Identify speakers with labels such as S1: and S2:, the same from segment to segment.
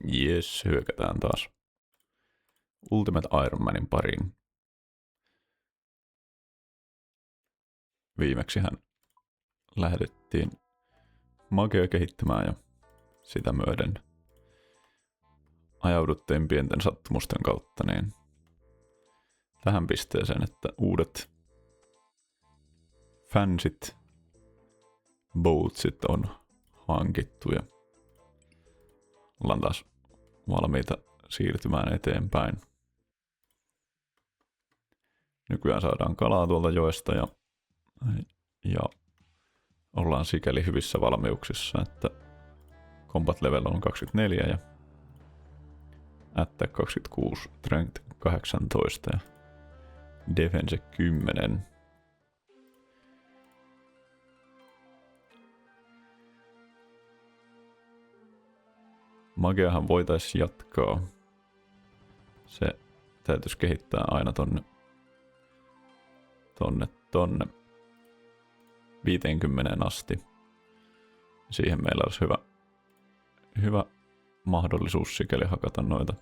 S1: Jes, hyökätään taas Ultimate Iron Manin pariin. Viimeksihän lähdettiin Magea kehittämään ja sitä myöden ajauduttiin pienten sattumusten kautta niin tähän pisteeseen, että uudet fansit boatsit on hankittu ja ollaan taas valmiita siirtymään eteenpäin. Nykyään saadaan kalaa tuolta joesta ja ollaan sikäli hyvissä valmiuksissa, että combat level on 24 ja attack 26, strength 18 ja defense 10. Magiahan voitaisiin jatkaa. Se täytyisi kehittää aina tonne 50 asti. Siihen meillä olisi hyvä mahdollisuus sikäli hakata noita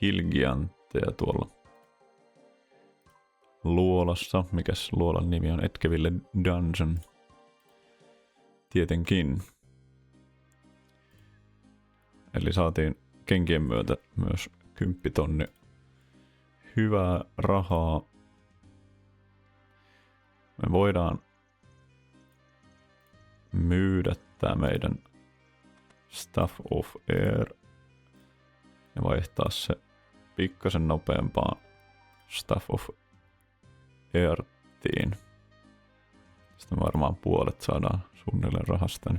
S1: Hilgiantteja tuolla luolassa. Mikäs luolan nimi on? Etkeville Dungeon. Tietenkin. Eli saatiin kenkien myötä myös 10 000 hyvää rahaa. Me voidaan myydä tää meidän Staff of Air ja vaihtaa se pikkasen nopeampaan Staff of Airtiin. Sitten varmaan puolet saadaan suunnilleen rahasta.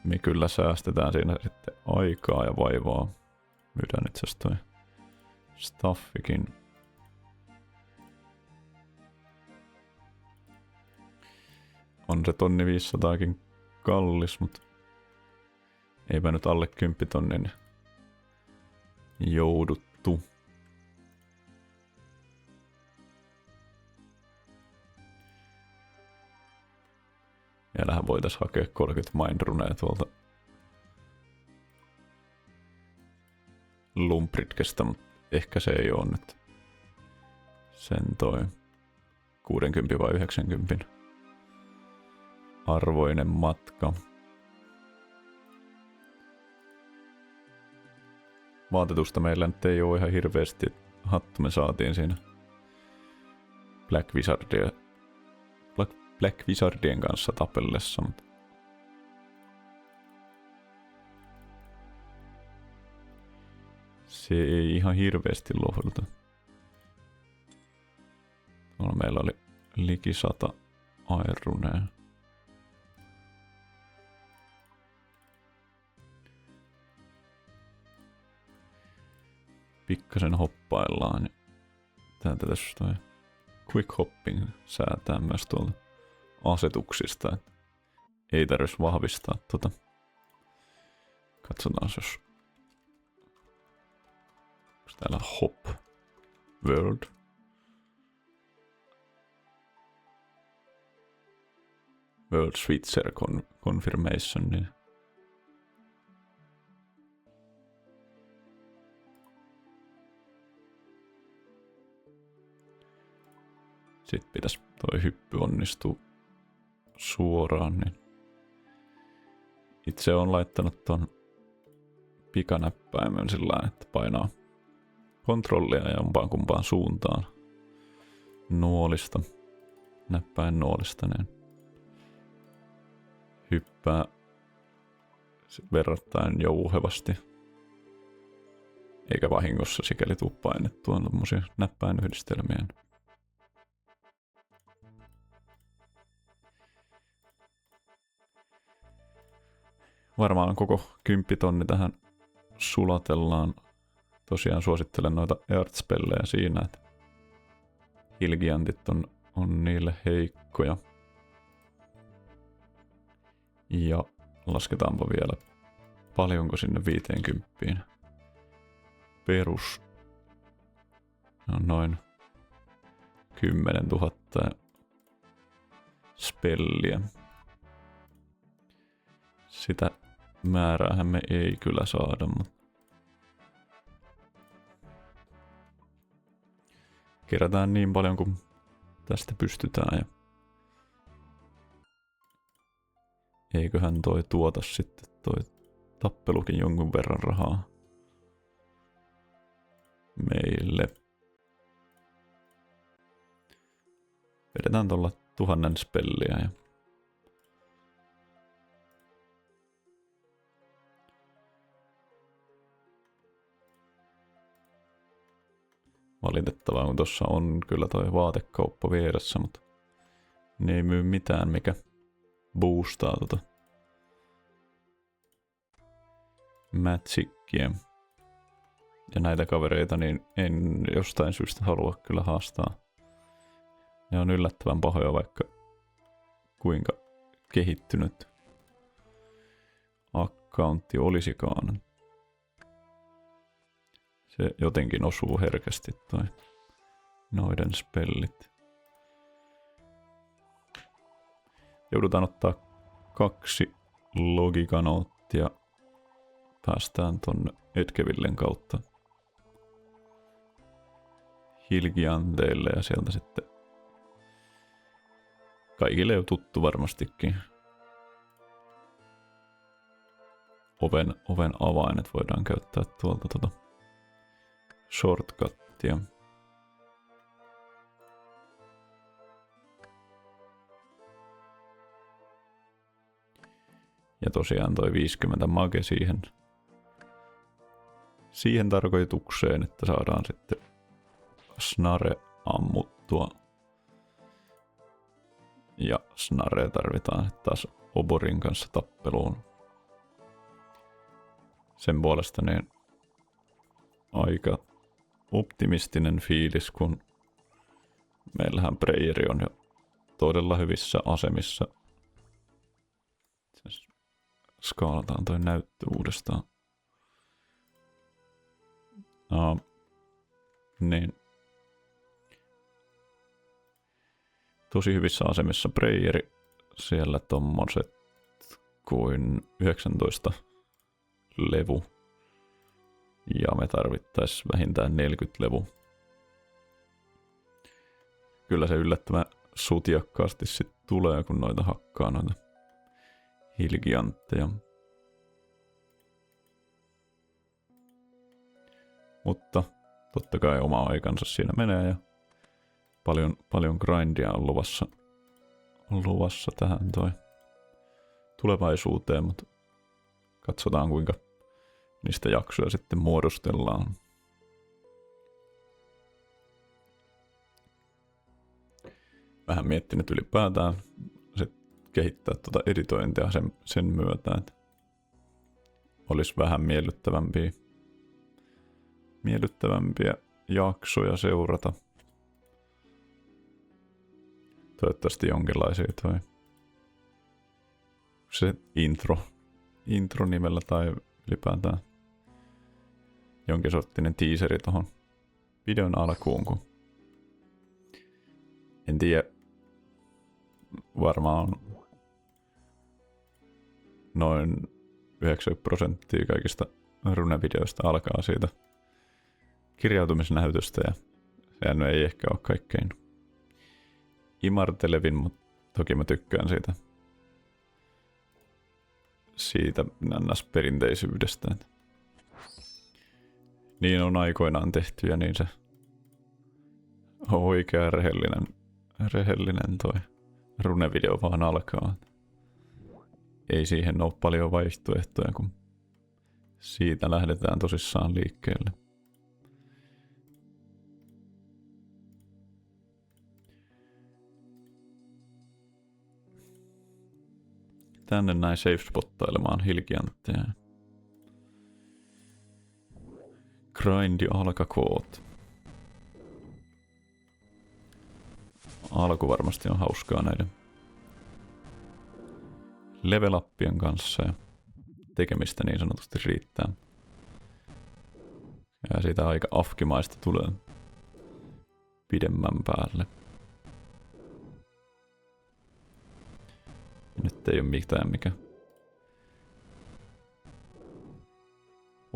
S1: Me kyllä säästetään siinä sitten aikaa ja vaivaa. Myydään itse asiassa toi staffikin. On se 1500kin kallis, mutta eipä nyt alle 10 000 jouduttu. Vielähän voitaisiin hakea 30 mindruneja tuolta Lumpritkestä, mutta ehkä se ei ole nyt sen toi 60 vai 90 arvoinen matka. Vaatetusta meillä nyt ei ole ihan hirveästi. Hattu me saatiin siinä Black Wizardien kanssa tapellessa, mutta se ei ihan hirveästi lohduta. Tuolla meillä oli liki 100 airunea. Pikkasen hoppaillaan. Täältä tässä toi quick hopping säätää myös tuolta asetuksista, että ei tarvitsisi vahvistaa tota. Katsotaan, jos onko täällä hop world. World switcher confirmation, niin sitten pitäisi toi hyppy onnistua suoraan, niin itse olen laittanut ton pikanäppäimen sillä, että painaa kontrollia jompaan kumpaan suuntaan nuolista, näppäin nuolista, niin hyppää verrattain jouhevasti, eikä vahingossa sikäli tuu painettua tommosia näppäin yhdistelmiä. Varmaan koko 10 000 tähän sulatellaan. Tosiaan suosittelen noita earth-spellejä siinä, että Hilgiantit on niille heikkoja. Ja lasketaanpa vielä paljonko sinne 50. Perus on noin 10 000 spelliä. Sitä määräähän me ei kyllä saada, mutta kerätään niin paljon kuin tästä pystytään ja eiköhän toi tuota sitten toi tappelukin jonkun verran rahaa meille. Vedetään tuolla 1000 spelliä ja valitettavaa, kun tossa on kyllä toi vaatekauppa vieressä, mutta ne ei myy mitään, mikä boostaa tota Magicia. Ja näitä kavereita niin en jostain syystä halua kyllä haastaa. Ne on yllättävän pahoja, vaikka kuinka kehittynyt accountti olisikaan. Se jotenkin osuu herkästi toi noiden spellit. Joudutaan ottaa 2 logikanoottia. Päästään tonne Edgevillen kautta Hilgianteille ja sieltä sitten kaikille jo tuttu varmastikin. Oven avaimet voidaan käyttää tuolta shortcuttia. Ja tosiaan toi 50 mage siihen tarkoitukseen, että saadaan sitten snare ammuttua. Ja snare tarvitaan taas oborin kanssa tappeluun. Sen puolesta niin aika optimistinen fiilis, kun meillähän Preyeri on jo todella hyvissä asemissa. Skaalataan toi näyttö uudestaan. Niin. Tosi hyvissä asemissa Preyeri. Siellä tommoset kuin 19 levu. Ja me tarvittais vähintään 40 levu. Kyllä se yllättävän sutjakkaasti sit tulee, kun noita hakkaa noita hilgiantteja. Mutta totta kai oma aikansa siinä menee ja paljon grindia on luvassa tähän toi tulevaisuuteen, mutta katsotaan kuinka niistä jaksoja sitten muodostellaan. Vähän miettinyt ylipäätään kehittää tuota editointia sen myötä, että olisi vähän miellyttävämpiä jaksoja seurata. Toivottavasti jonkinlaisia toi se intro nimellä tai ylipäätään jonkin sorttinen teaseri tohon videon alkuun, kun en tiedä, varmaan noin 90% kaikista runevideoista alkaa siitä kirjautumisnäytöstä ja sehän ei ehkä ole kaikkein imartelevin, mutta toki mä tykkään siitä perinteisyydestä. Niin on aikoinaan tehty ja niin se on oikea rehellinen toi runevideo vaan alkaa. Ei siihen ole paljon vaihtoehtoja, kun siitä lähdetään tosissaan liikkeelle. Tänne näin safe spottailemaan hilgiantteja. Grindi alkakoot. Alku varmasti on hauskaa näiden level-uppien kanssa ja tekemistä niin sanotusti riittää. Ja siitä aika afkimaista tulee pidemmän päälle. Nyt ei ole mitään, mikä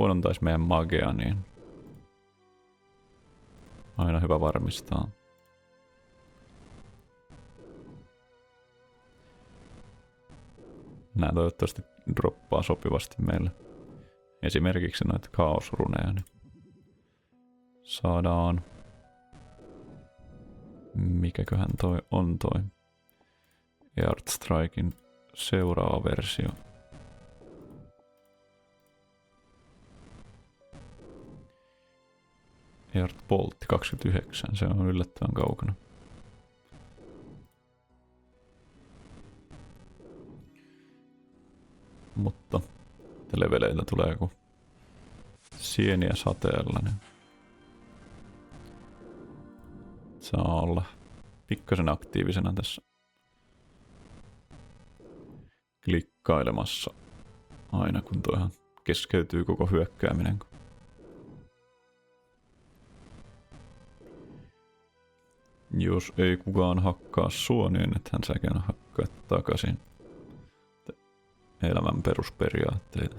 S1: huonontaisi meidän magea, niin aina hyvä varmistaa. Nää toivottavasti droppaa sopivasti meille. Esimerkiksi noita kaosruneja, niin saadaan... Mikäköhän toi on toi Earthstrikein seuraava versio. Earthbolt 29, se on yllättävän kaukana. Mutta leveleitä tulee joku sieniä sateella, niin saa olla pikkasen aktiivisena tässä klikkailemassa aina kun toihan keskeytyy koko hyökkääminen. Jos ei kukaan hakkaa sua, niin ethän säkään hakkaa takaisin. Elämän perusperiaatteita.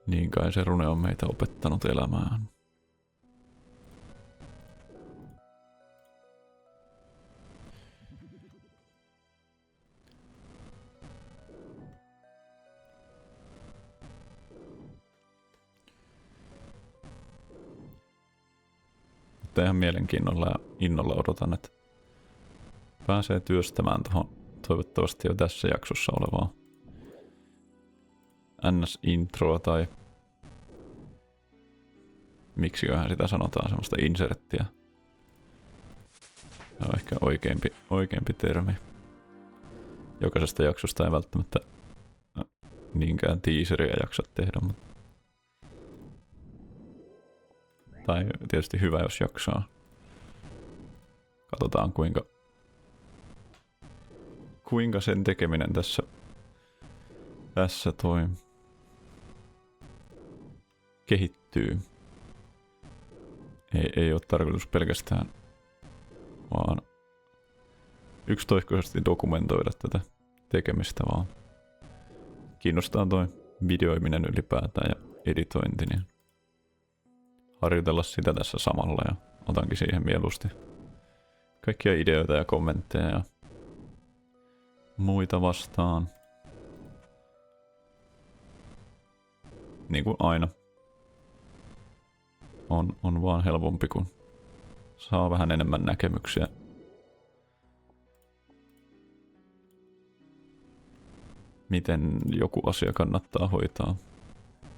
S1: Niin kai se rune on meitä opettanut elämään. Mutta ihan mielenkiinnolla ja innolla odotan, että pääsee työstämään tuohon toivottavasti jo tässä jaksossa olevaa NS-introa tai miksiköhän sitä sanotaan, semmoista inserttiä. Se on ehkä oikeampi termi. Jokaisesta jaksosta ei välttämättä niinkään teaseria jaksa tehdä, mutta tai tietysti hyvä, jos jaksaa. Katsotaan kuinka sen tekeminen tässä toi kehittyy. Ei ole tarkoitus pelkästään vaan yksitoikkoisesti dokumentoida tätä tekemistä, vaan kiinnostaa toi videoiminen ylipäätään ja editointi, niin harjoitella sitä tässä samalla ja otankin siihen mieluusti kaikkia ideoita ja kommentteja ja muita vastaan. Niin kuin aina. On vaan helpompi, kun saa vähän enemmän näkemyksiä. Miten joku asia kannattaa hoitaa.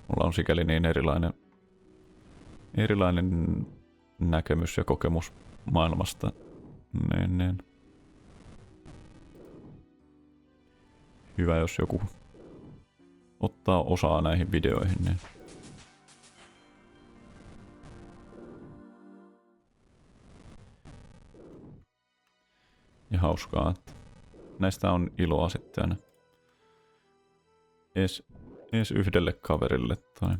S1: Mulla on sikäli niin erilainen näkemys ja kokemus maailmasta. Niin. Hyvä, jos joku ottaa osaa näihin videoihin. Niin. Ja hauskaa, että näistä on iloa sitten ees yhdelle kaverille tai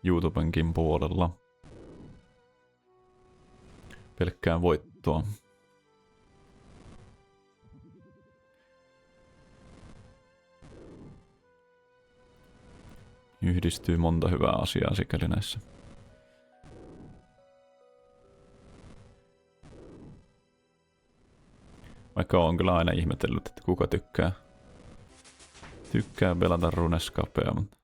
S1: YouTubenkin puolella. Pelkkää voittoa. Yhdistyy monta hyvää asiaa sikäli näissä. Vaikka on kyllä aina ihmetellyt, että kuka tykkää pelata Runescapea, mutta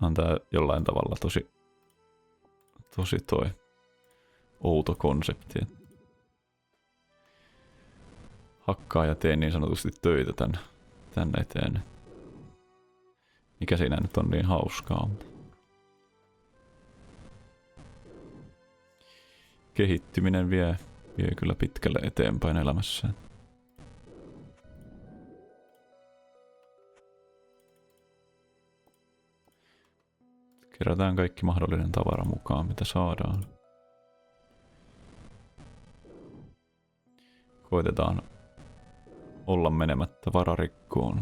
S1: on tää jollain tavalla tosi toi outo konsepti. Hakkaa ja teen niin sanotusti töitä tän eteen. Mikä siinä nyt on niin hauskaa. Kehittyminen vie kyllä pitkälle eteenpäin elämässään. Kerätään kaikki mahdollinen tavara mukaan, mitä saadaan. Koitetaan olla menemättä vararikkoon.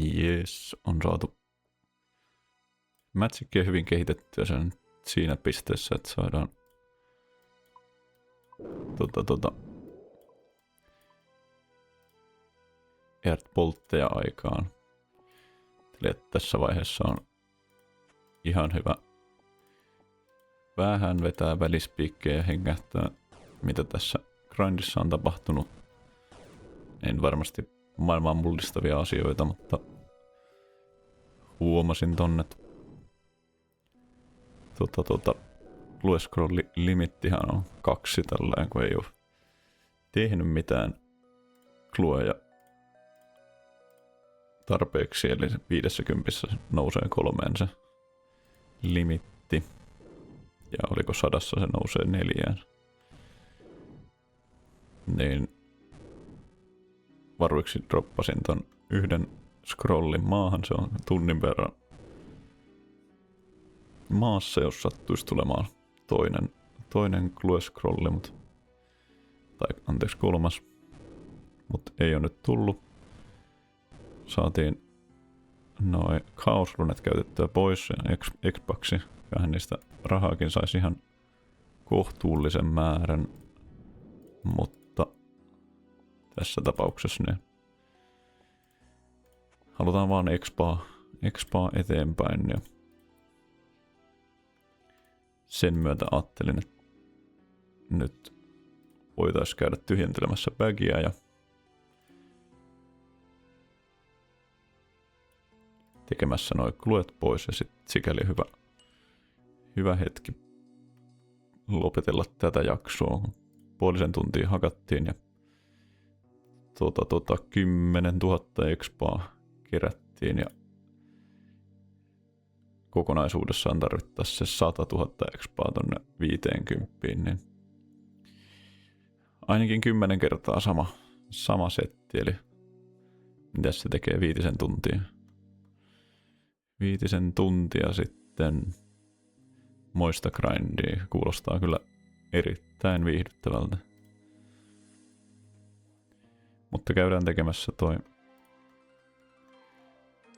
S1: Jes, on saatu Magickia hyvin kehitettyä sen siinä pisteessä, että saadaan Earthboltteja aikaan. Eli tässä vaiheessa on ihan hyvä vähän vetää välispiikkejä ja hengähtää, mitä tässä grindissa on tapahtunut. En varmasti maailman mullistavia asioita, mutta huomasin tonne. Clue-scroll-limittihan on 2 tällään, kun ei ole tehnyt mitään clueja tarpeeksi, eli 50 nousee 3 se limitti. Ja oliko 100 se nousee 4. Niin varuiksi droppasin ton yhden scrollin maahan, se on tunnin verran maassa, jos sattuisi tulemaan toinen clue-scrolli, tai anteeksi 3, mutta ei ole nyt tullut. Saatiin noin kaosrunet käytettyä pois ja Xboxi, vähän niistä rahaakin saisi ihan kohtuullisen määrän, mutta tässä tapauksessa niin halutaan vaan expaa eteenpäin ja sen myötä ajattelin, että nyt voitaisiin käydä tyhjentelemässä bagia ja tekemässä noin cluet pois ja sitten sikäli hyvä hetki lopetella tätä jaksoa. Puolisen tuntia hakattiin ja 10 000 expaa kerättiin ja kokonaisuudessaan tarvittaisiin se 100 000 expaa tonne 50, niin ainakin 10 kertaa sama setti, eli mitäs se tekee 5 tuntia? 5 tuntia sitten moista grindia, kuulostaa kyllä erittäin viihdyttävältä. Mutta käydään tekemässä toi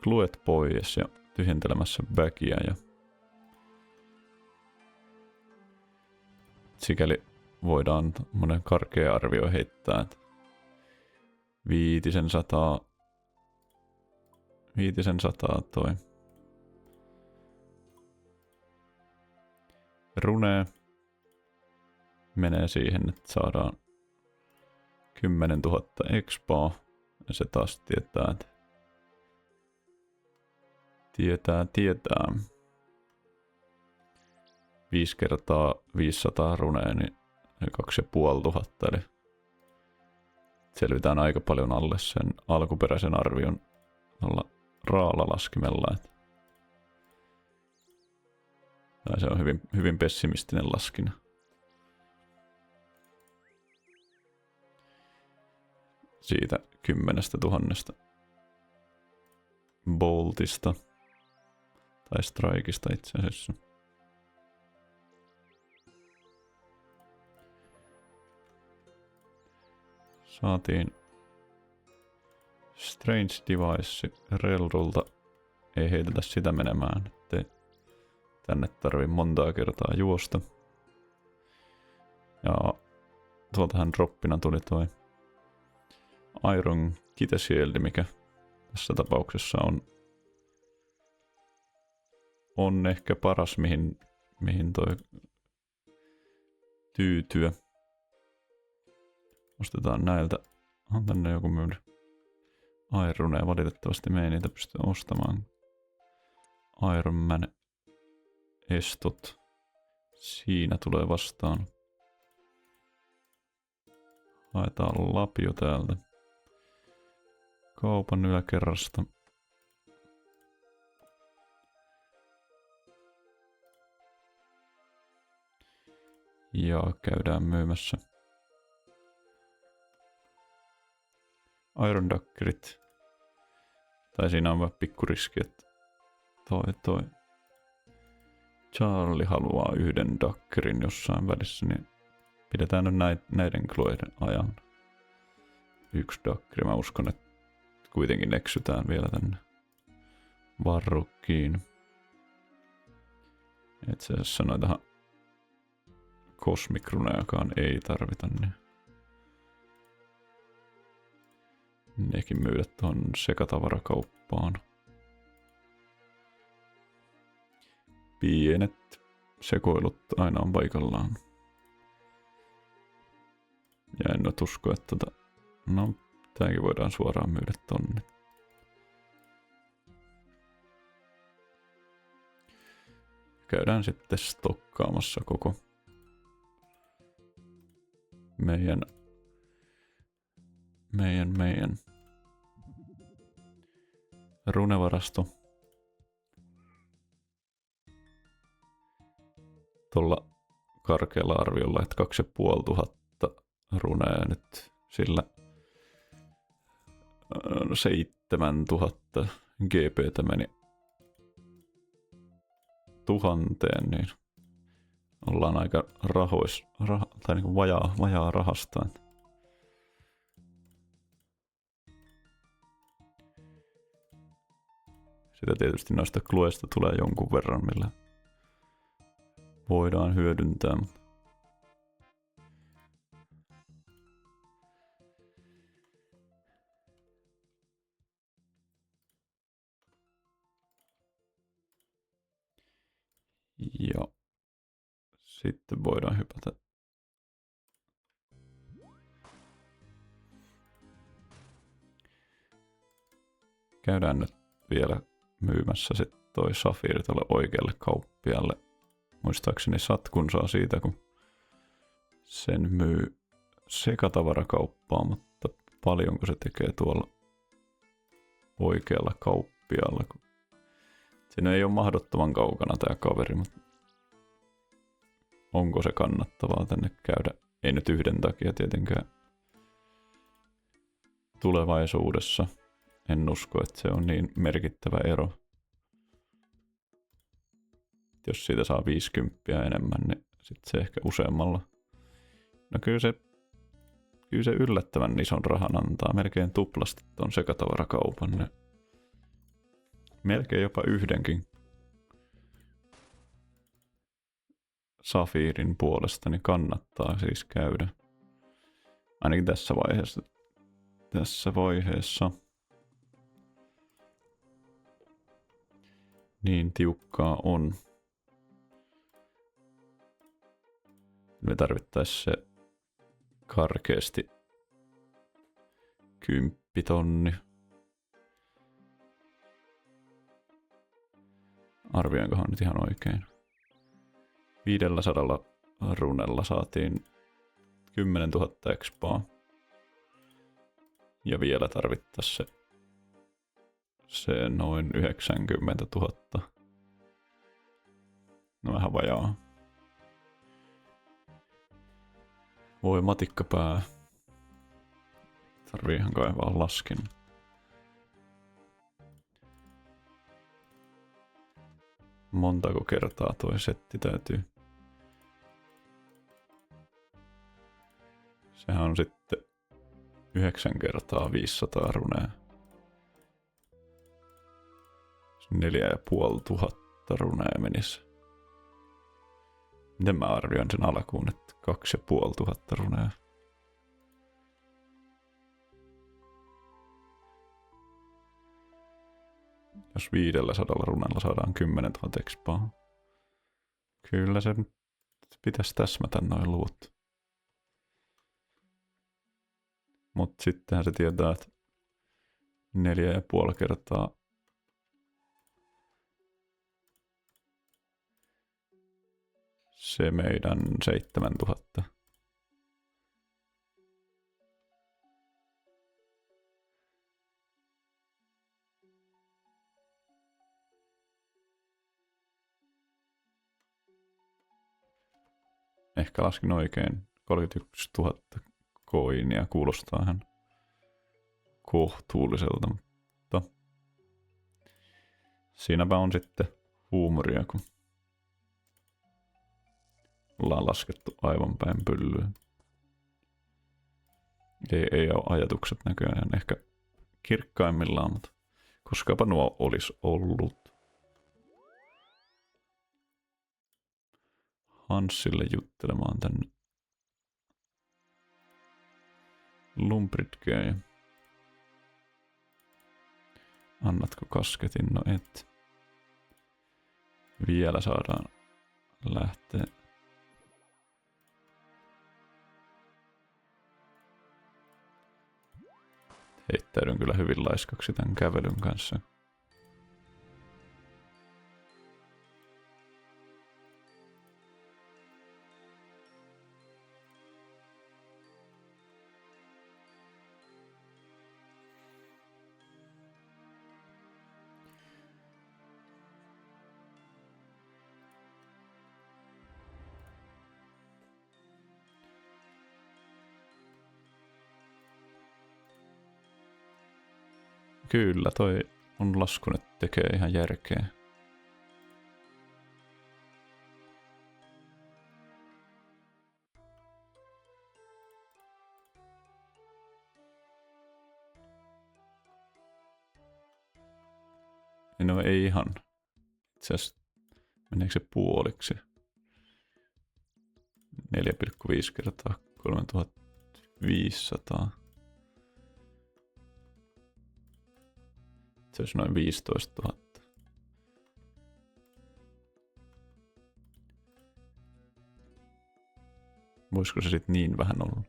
S1: cluet pois ja tyhjentelemässä bagia ja sikäli voidaan monen karkea arvio heittää, että 500 toi rune menee siihen, että saadaan 10 000 expaa ja se taas tietää, että tietää 5 kertaa 500 runea, niin 2500, eli selvitään aika paljon alle sen alkuperäisen arvion raalalaskimella. Tai se on hyvin pessimistinen laskina. Siitä 10 000 boltista. Tai strikeista itse asiassa. Saatiin Strange Device Relrulta. Ei heitetä sitä menemään, ettei tänne tarvii montaa kertaa juosta. Ja tuoltahan droppina tuli toi Iron Kitesieldi, mikä tässä tapauksessa on ehkä paras, mihin toi tyytyä. Ostetaan näiltä. On tänne joku myydä. Ironeja valitettavasti me ei niitä pysty ostamaan. Iron Man estot. Siinä tulee vastaan. Haetaan lapio täältä. Kaupan yläkerrasta. Ja käydään myymässä Iron Daggerit. Tai siinä on vähän pikku riski, että toi Charlie haluaa yhden Daggerin jossain välissä, niin pidetään nyt näiden Chloeiden ajan. 1 Daggeri, mä uskon, että kuitenkin eksytään vielä tänne varrukkiin. Itse asiassa noitahan kosmikrunejakaan ei tarvita, niin nekin myydä tuon sekatavarakauppaan. Pienet sekoilut aina on paikallaan. Ja en nyt usko, että no, tääkin voidaan suoraan myydä tonne. Käydään sitten stokkaamassa koko meidän runevarasto. Tuolla karkealla arviolla, että 2500 runea nyt sillä 7000 GP:tä meni 1000, niin ollaan aika tai niin kuin vajaa rahasta. Sitä tietysti noista klueista tulee jonkun verran, millä voidaan hyödyntää. Ja sitten voidaan hypätä käydään nyt vielä myymässä sitten toi safiiri tuolle oikealle kauppialle. Muistaakseni Satkun saa siitä, kun sen myy sekatavarakauppaan, mutta paljonko se tekee tuolla oikealla kauppialla. Siinä ei ole mahdottoman kaukana tää kaveri, mutta onko se kannattavaa tänne käydä? Ei nyt yhden takia tietenkään tulevaisuudessa. En usko, että se on niin merkittävä ero. Jos siitä saa 50 enemmän, niin sitten se ehkä useammalla. No kyllä se yllättävän ison rahan antaa. Melkein tuplasti ton sekatavarakaupan. Ne melkein jopa yhdenkin safiirin puolesta niin kannattaa siis käydä. Ainakin tässä vaiheessa. Niin tiukkaa on. Me tarvittaisiin se karkeasti 10 000. Arvioinkohan nyt ihan oikein. 500 runella saatiin 10 000 expaa. Ja vielä tarvittaisiin se noin 90 000. No vähän vajaa. Voi matikkapää. Tarvii ihan kaivaa laskin. Montako kertaa toi setti täytyy? Sehän on sitten 9 kertaa 500 runea. 4500 runea menisi. Miten mä arvioin sen alkuun, että 2500 runea. Jos 500 runella saadaan 10 000 expaa. Kyllä se pitäisi täsmätä noin luvut. Mut sittenhän se tietää, että 4,5 kertaa se meidän 7000. Ehkä laskin oikein. 31 000 koinia kuulostaa ihan kohtuulliselta, mutta siinäpä on sitten huumoria, kun ollaan laskettu aivan päin pyllyä. Ei ole ajatukset näköjään ehkä kirkkaimmillaan, mutta Koskapa nuo olis ollut. Hanssille juttelemaan tänne. Lumbridgei. Annatko kasketin? No et. Vielä saadaan lähteä. Heittäydyn kyllä hyvin laiskaksi tämän kävelyn kanssa. Kyllä, toi mun lasku nyt tekee ihan järkeä. No ei ihan. Itse asiassa meneekö se puoliksi? 4,5 kertaa 3500. Se olisi noin 15 000. Voisiko se sitten niin vähän olla?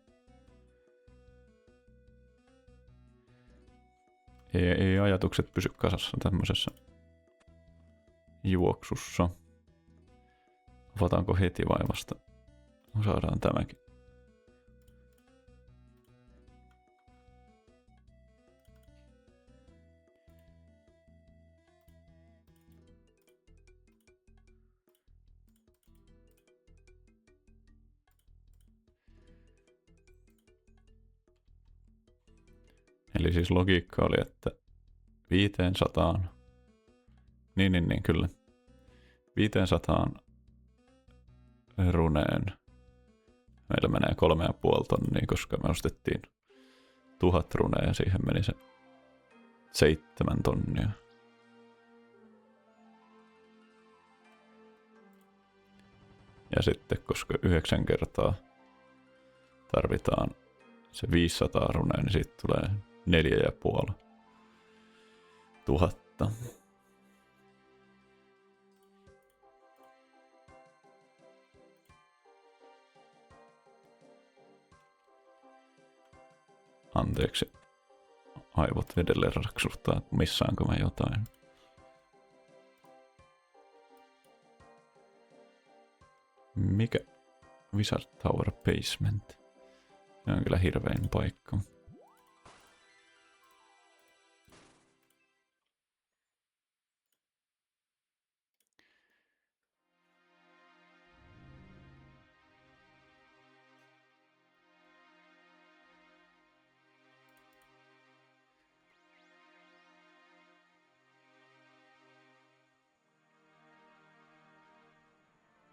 S1: Ei ajatukset pysy kasassa tämmöisessä juoksussa. Avataanko heti vai vasta? Saadaan tämäkin. Eli siis logiikka oli, että 500. Niin, kyllä. 500 runeen. Meillä menee 3,5 tonnia, koska me ostettiin 1000 runea ja siihen meni se 7 tonnia. Ja sitten, koska 9 kertaa tarvitaan se 500 runea, niin siitä tulee 4,5 tuhatta. Anteeksi, aivot edelleen raksuttaa, että missaanko mä jotain. Mikä? Wizard Tower Basement. Se on kyllä hirvein paikka.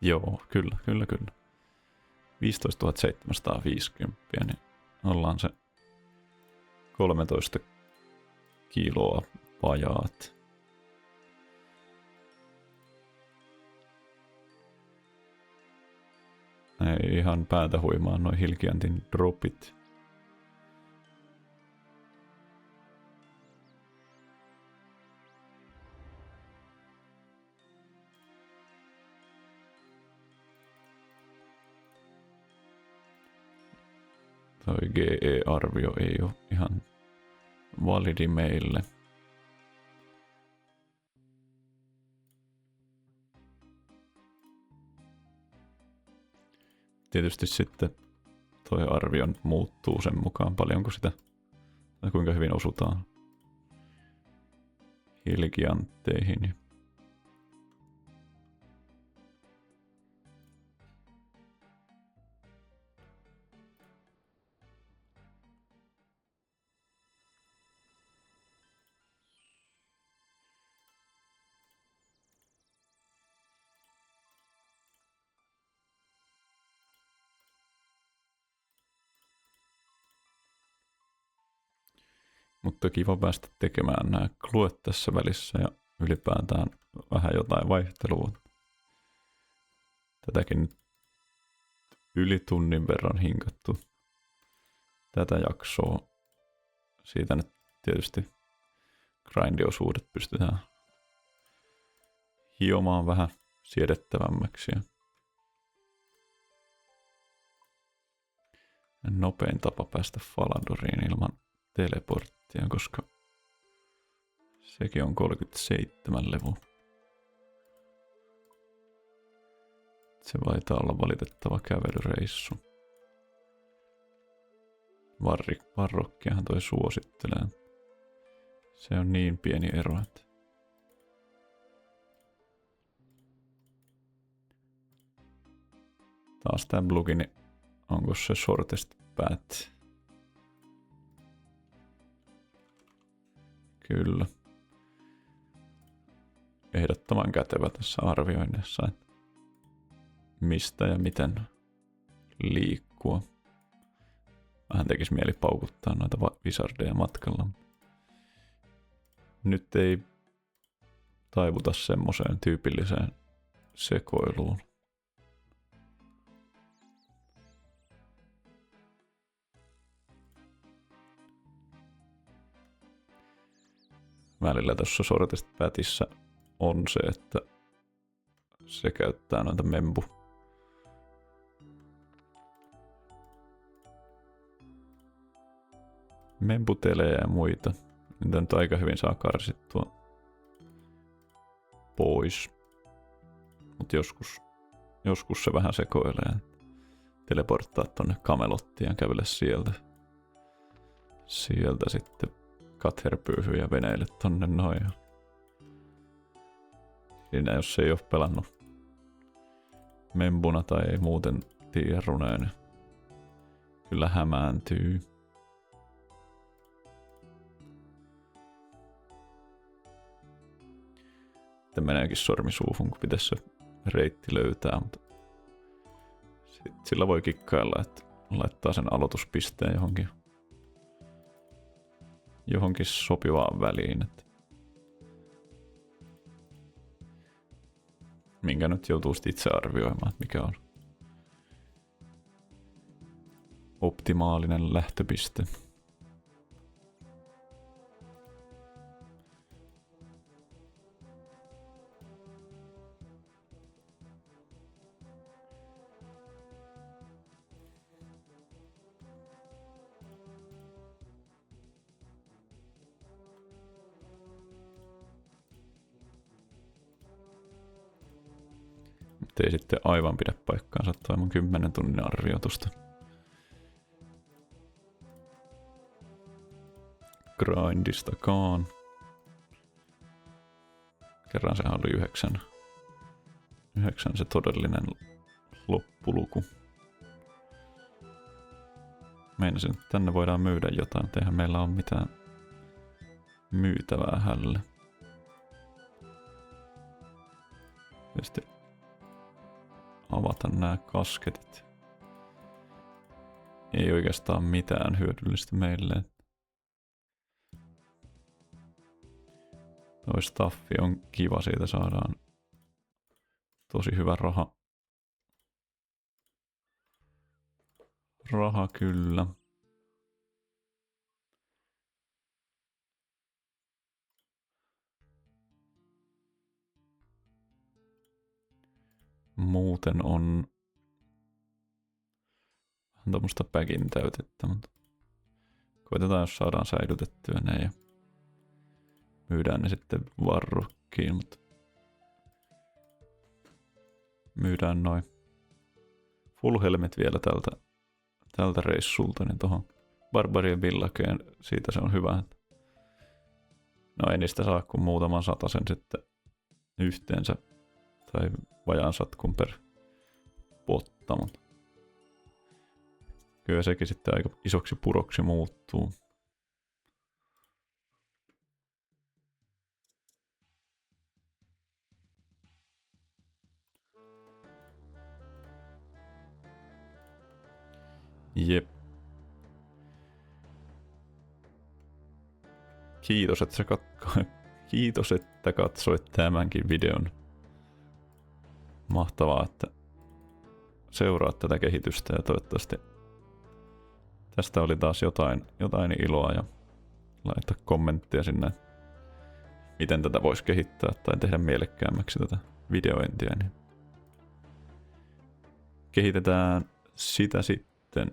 S1: Joo, kyllä. 15 750, niin ollaan se 13 kiloa vajaat. Ei ihan päätä huimaa noin Hilkiantin dropit. Toi GE-arvio ei ole ihan validi meille. Tietysti sitten toi arvio muuttuu sen mukaan paljonko sitä, tai kuinka hyvin osutaan Hilkiantteihin. Mutta kiva päästä tekemään nämä kluet tässä välissä ja ylipäätään vähän jotain vaihtelua. Tätäkin nyt yli tunnin verran hinkattu tätä jaksoa. Siitä nyt tietysti grindiosuudet pystytään hiomaan vähän siedettävämmäksi. Nopein tapa päästä Faladoriin ilman teleporttia, koska sekin on 37 levu. Se vaitaa olla valitettava kävelyreissu. Varrokkiahan toi suosittelee. Se on niin pieni ero, että taas tää blogini, onko se shortest path? Kyllä. Ehdottoman kätevä tässä arvioinnissa, että mistä ja miten liikkua. Vähän tekisi mieli paukuttaa noita wizardeja matkalla. Nyt ei taivuta semmoiseen tyypilliseen sekoiluun. Välillä tuossa Shortest Pathissa on se, että se käyttää noita membutelejä ja muita. Niitä nyt aika hyvin saa karsittua pois. Mutta joskus se vähän sekoilee. Teleporttaa tonne Camelottiin ja kävele sieltä. Sieltä sitten Catherpyyhy ja veneille tonne noin. Siinä jos ei ole pelannut membuna tai ei muuten tiedä runeen, niin kyllä hämääntyy. Sitten meneekin sormi suuhun, kun pitäisi se reitti löytää, mutta sillä voi kikkailla, että laittaa sen aloituspisteen johonkin sopivaan väliin. Että minkä nyt joutuu itse arvioimaan, että mikä on optimaalinen lähtöpiste. Ei sitten aivan pidä paikkaansa toi mun 10 tunnin arvioitusta. Grindistakaan. Kerran sehän oli 9 se todellinen loppuluku. Meinasin, että tänne voidaan myydä jotain, mutta eihän meillä ole mitään myytävää hälle. Tietysti avata nämä kasketit. Ei oikeastaan mitään hyödyllistä meille. Toi staffi on kiva, siitä saadaan tosi hyvä raha. Raha kyllä. Muuten on vähän tommoista päkin täytettä, mutta koitetaan, jos saadaan säilytettyä ne ja myydään ne sitten varrokkiin, mutta myydään noin full helmet vielä tältä reissulta, niin tohon Barbarien villakeen, siitä se on hyvä. No ei niistä saa kuin muutaman satasen sitten yhteensä, tai vajaan satkun per potta, mutta kyllä sekin sitten aika isoksi puroksi muuttuu. Jep. Kiitos, että katsoit tämänkin videon. Mahtavaa, että seuraat tätä kehitystä ja toivottavasti tästä oli taas jotain iloa ja laita kommenttia sinne, miten tätä voisi kehittää tai tehdä mielekkäämmäksi tätä videointia. Niin kehitetään sitä sitten.